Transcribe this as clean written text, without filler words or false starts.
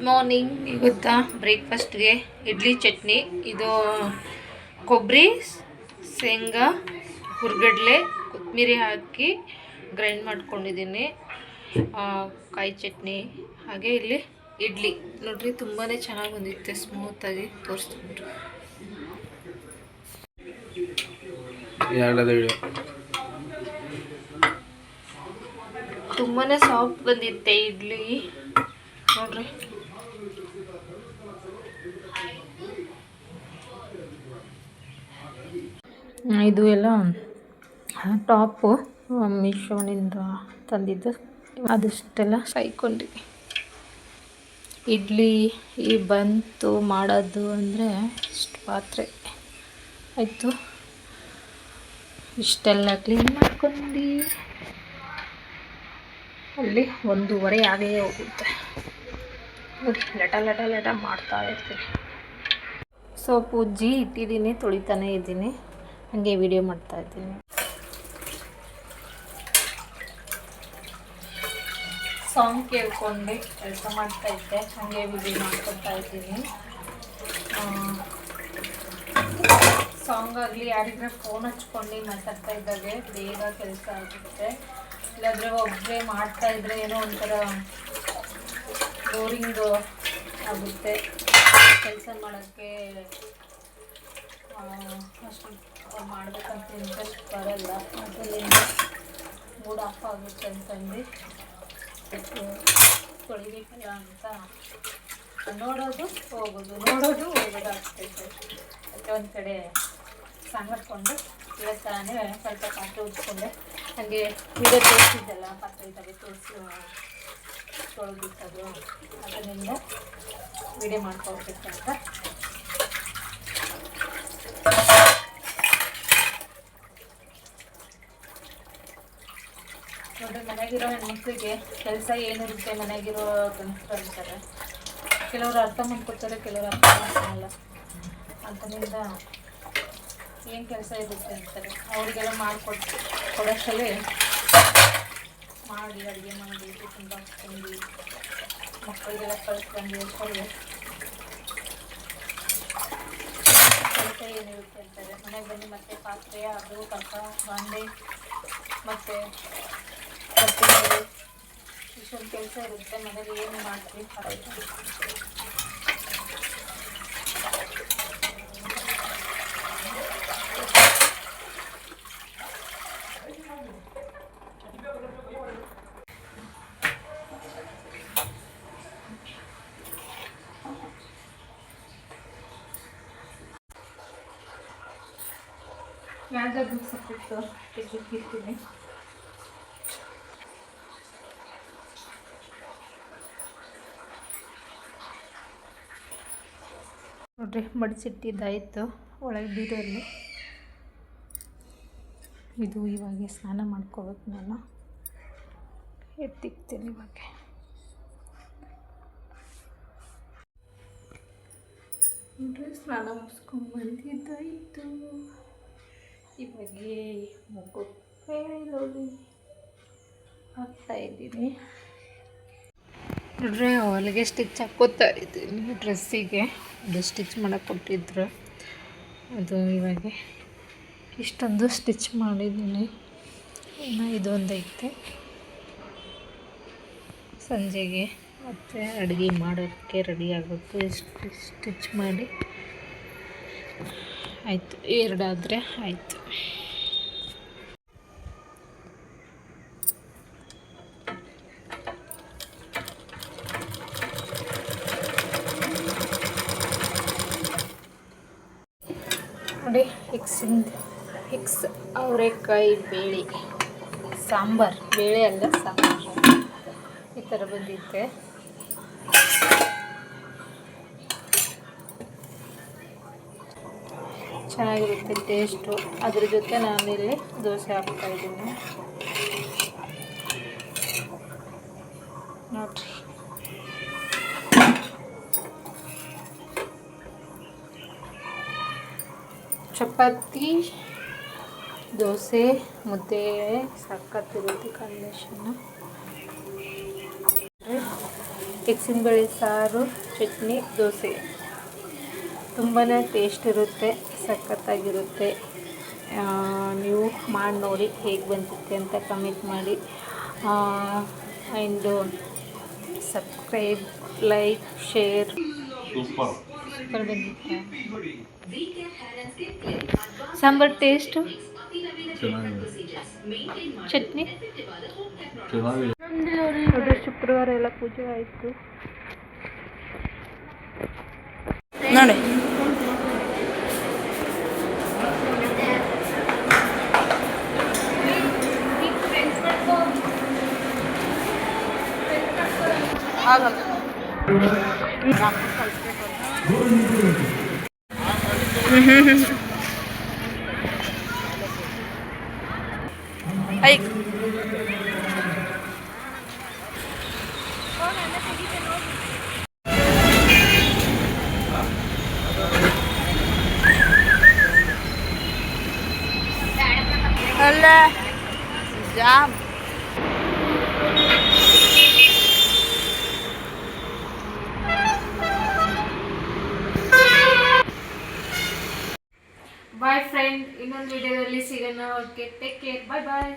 Morning ಇವತ್ತಾ ಬ್ರೇಕ್ಫಾಸ್ಟ್ಗೆ idli chutney. ಇದು ಕೊಬ್ಬರಿ, ಶೇಂಗಾ, ಹುರ್ಗಡ್ಲೆ, ಕೊತ್ತಂಬರಿ ಹಾಕಿ ಗ್ರೈಂಡ್ ಮಾಡ್ಕೊಂಡಿದ್ದೀನಿ. ಕಾಯಿ ಚಟ್ನಿ, ಹಾಗೆ ಇಲ್ಲಿ ಇಡ್ಲಿ ನೋಡ್ರಿ, ತುಂಬಾ ಚೆನ್ನಾಗಿ ಬಂದಿತ್ತು, ಸ್ಮೂತಾಗಿ ತೋರಿಸ್ತೀನಿ. ತುಂಬಾ ಸಾಫ್ಟ್ ಬಂದಿತ್ತೆ ಇಡ್ಲಿ ನೋಡ್ರಿ. ಇದು ಎಲ್ಲ ಟಾಪು ಮೀಶೋನಿಂದ ತಂದಿದ್ದು, ಅದಷ್ಟೆಲ್ಲ ಕಾಯ್ಕೊಂಡಿವಿ. ಇಡ್ಲಿ ಈ ಬಂತು ಮಾಡೋದು ಅಂದರೆ ಇಷ್ಟು ಪಾತ್ರೆ ಆಯಿತು. ಇಷ್ಟೆಲ್ಲ ಕ್ಲೀನ್ ಮಾಡ್ಕೊಂಡು ಅಲ್ಲಿ 1:30 ಆಗೇ ಹೋಗುತ್ತೆ. ಲಟ ಮಾಡ್ತಾ ಇರ್ತೀನಿ. ಸೋಪು ಉಜ್ಜಿ ಇಟ್ಟಿದ್ದೀನಿ, ತೊಳಿತಾನೆ ಇದ್ದೀನಿ, ಹಾಗೆ ವಿಡಿಯೋ ಮಾಡ್ತಾ ಇದ್ದೀನಿ. ಸಾಂಗ್ ಕೇಳ್ಕೊಂಡು ಕೆಲಸ ಮಾಡ್ತಾ ಇದ್ದೆ, ಹಾಗೆ ವಿಡಿಯೋ ಮಾಡ್ಕೊತಾ ಇದ್ದೀನಿ. ಸಾಂಗ್ ಆಗಲಿ ಯಾರಿದ್ರೆ ಫೋನ್ ಹಚ್ಕೊಂಡು ಮಾತಾಡ್ತಾ ಇದ್ದಾಗೆ ಬೇಗ ಕೆಲಸ ಆಗುತ್ತೆ. ಇಲ್ಲಾಂದರೆ ಒಬ್ಬರೇ ಮಾಡ್ತಾಯಿದ್ರೆ ಏನೋ ಒಂಥರ ಬೋರಿಂಗ್ ಆಗುತ್ತೆ, ಕೆಲಸ ಮಾಡೋಕ್ಕೆ ಅಷ್ಟು ಮಾಡಬೇಕಂತ ಇಂಟ್ರೆಸ್ಟ್ ಬರಲ್ಲ. ಅದರಿಂದ ಮೂಡ್ ಆಫ್ ಆಗುತ್ತೆ ಅಂತಂದು ತೊಳಿಬೇಕಲ್ಲ ಅಂತ ನೋಡೋದು ಹೋಗೋದು ಆಗ್ತೈತೆ. ಅದಕ್ಕೆ ಒಂದು ಕಡೆ ಸಾಂಗ್ ಹಾಕ್ಕೊಂಡು ಇವತ್ತಾನೆ ಸ್ವಲ್ಪ ಪಾತ್ರೆ ಉಜ್ಕೊಂಡೆ. ಹಾಗೆ ವಿಡಿಯೋ ತೋರಿಸಿದ್ದೆಲ್ಲ ಪಾತ್ರೆ ಇದ್ದಾವೆ ತೊಳೆದಿತ್ತದು, ಅದರಿಂದ ವಿಡಿಯೋ ಮಾಡ್ಕೊಳ್ಬೇಕಂತ. ನೋಡ್ರಿ, ಮನೆಗಿರೋ ಹೆಣ್ಮಕ್ಳಿಗೆ ಕೆಲಸ ಏನಿರುತ್ತೆ, ಮನೆಗಿರೋ ಗಂಡಸರು ಅಂತಾರೆ. ಕೆಲವರು ಅರ್ಥ ಮಾಡ್ಕೊತಾರೆ, ಕೆಲವರು ಅರ್ಥ ಮಾಡ್ಕೊಳ್ಳಲ್ಲ. ಅದರಿಂದ ಏನು ಕೆಲಸ ಇರುತ್ತೆ ಅಂತಾರೆ. ಅವ್ರಿಗೆಲ್ಲ ಕೊಡೋಷ್ಟರಲ್ಲಿ ಮಾಡಿ, ಅಡುಗೆ ಮಾಡಿ, ಟಿಫಿನ್ ಬಾಕ್ಸ್ ತಂದು ಮಕ್ಕಳಿಗೆಲ್ಲ ಕಳಿಸ್ಕೊಂಡು ಅಷ್ಟರಲ್ಲಿ ಕೆಲಸ ಏನಿರುತ್ತೆ ಅಂತಾರೆ. ಮನೆಗೆ ಬಂದು ಮತ್ತೆ ಪಾತ್ರೆ, ಅದು ಕಸ, ಬಾಂಡೆ, ಮತ್ತು ಇಷ್ಟೊಂದು ಕೆಲಸ ಇರುತ್ತೆ. ಮನೇಲಿ ಏನು ಮಾಡ್ತೀವಿ ಯಾವ್ದಾದ್ರು ಸಪ್ರೇಟ್ ತೆಗೆದಿರ್ತೀನಿ. ನೋಡ್ರಿ, ಮಡಿಸಿಟ್ಟಿದ್ದಾಯಿತು ಒಳಗೆ ಬೀರಲ್ಲಿ. ಇದು ಇವಾಗ ಸ್ನಾನ ಮಾಡ್ಕೋಬೇಕು. ನಾನು ಎತ್ತಿಕ್ತೀನಿ ಇವಾಗ. ನೋಡ್ರಿ, ಸ್ನಾನ ಮುಗಿಸ್ಕೊಂಡ್ಬಂದಿದ್ದಾಯಿತು. ಇವಾಗೇ ಮುಖಕ್ಕೆ ನೋಡಿ ಹಾಕ್ತಾಯಿದ್ದೀನಿ. ನೋಡ್ರಿ, ಹೊಲಿಗೆ ಸ್ಟಿಚ್ ಹಾಕ್ಕೋತಾ ಇದ್ದೀನಿ ಡ್ರೆಸ್ಸಿಗೆ. ಅದು ಸ್ಟಿಚ್ ಮಾಡೋಕ್ಕೆ ಕೊಟ್ಟಿದ್ರು, ಅದು ಇವಾಗ ಇಷ್ಟೊಂದು ಸ್ಟಿಚ್ ಮಾಡಿದ್ದೀನಿ. ಇನ್ನು ಇದೊಂದು ಐತೆ ಸಂಜೆಗೆ, ಮತ್ತು ಅಡುಗೆ ಮಾಡೋಕ್ಕೆ ರೆಡಿ ಆಗಬೇಕು. ಎಷ್ಟು ಸ್ಟಿಚ್ ಮಾಡಿ ಆಯಿತು, ಎರಡಾದರೆ ಆಯಿತು. ನೋಡಿ, ಹಿಕ್ಸ್ ಅವರೆಕಾಯಿ ಬೇಳೆ ಸಾಂಬಾರು, ಬೇಳೆ ಅಲ್ಲ ಸಾಂಬಾರು, ಈ ಥರ ಬಂದಿತ್ತೆ. ಚೆನ್ನಾಗಿರುತ್ತೆ ಟೇಸ್ಟು. ಅದ್ರ ಜೊತೆ ನಾನಿಲ್ಲಿ ದೋಸೆ ಹಾಕ್ತಾಯಿದ್ದೀನಿ ನೋಡಿರಿ. ಚಪಾತಿ, ದೋಸೆ, ಮುದ್ದೆ ಸಖತ್ತಿರುತ್ತೆ ಕಾಂಬಿನೇಷನ್ನು. ಬೇಳೆ ಸಾರು, ಚಟ್ನಿ, ದೋಸೆ ತುಂಬಾ ಟೇಸ್ಟ್ ಇರುತ್ತೆ, ಸಖತ್ತಾಗಿರುತ್ತೆ. ನೀವು ಮಾಡಿ ನೋಡಿ ಹೇಗೆ ಬಂದಿತ್ತೆ ಅಂತ ಕಮೆಂಟ್ ಮಾಡಿ. And subscribe, like, share. Super ಬಂದಿತ್ತು ಸಾಂಬಾರ್. ಟೇಸ್ಟು ಚಟ್ನಿ ನೋಡ್ರಿ. ಶುಕ್ರವಾರ ಎಲ್ಲ ಪೂಜೆ ಆಯಿತು ನೋಡಿ. ಆಗಲ್ಲ ಅಲ್ಲ ಜಾಮ್. ಬಾಯ್ ಫ್ರೆಂಡ್, ಇನ್ನೊಂದು ವಿಡಿಯೋದಲ್ಲಿ ಸಿಗೋಣ. ಓಕೆ, ಟೇಕ್ ಕೇರ್, ಬಾಯ್ ಬಾಯ್.